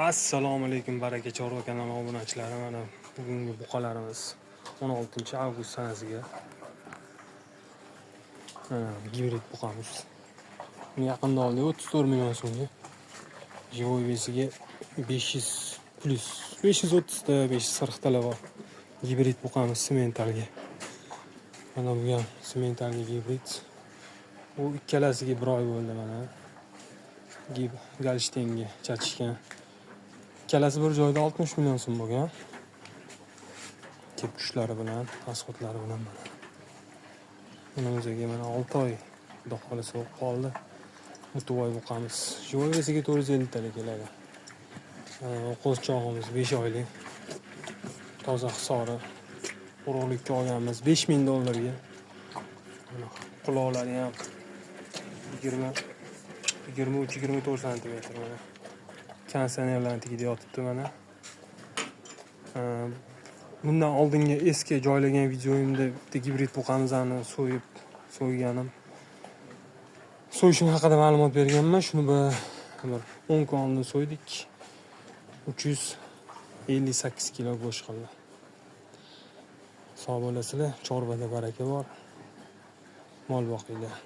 Assalomu alaykum baraka chorva kanali obunachilari. Mana bugungi buqalarimiz 16-avgust sanasiga gibrid buqamiz. Buni yaqinda oldik 34 million so'mga. Живой vesiga 500 plus 530 ta 540 talar bor. Gibrid buqamiz sementalga. Mana bu ham sementalga gibrid. Bu ikkalasiga 1 oy bo'ldi mana. Galishtenga chatishgan. Ikkalasi bir joyda 60 million so'm bo'lgan. Kep kushlari bilan, asxotlari bilan mana. Buni o'ziga mana 6 oy xudo xolasa bo'lib qoldi. Mutovoy buqamiz. Живой vesiga 450 talar keladi. Qo'zchog'imiz 5 oylik. Toza hisori. Urug'likka olganmiz $5000 ga. Quloqlari ham 23-24 santimetr mana. Kondisionerlarni tagida yotibdi mana. Bundan oldingi eski joylagan videoyimda bitta gibrid buqamizni so'yganim. So'yishing haqida ma'lumot berganman. Shuni bir 10 kun oldin so'ydik. 358 kilo go'sht qildi. Sog' bo'lasizlar, chorvada baraka bor. Mol boqinglar.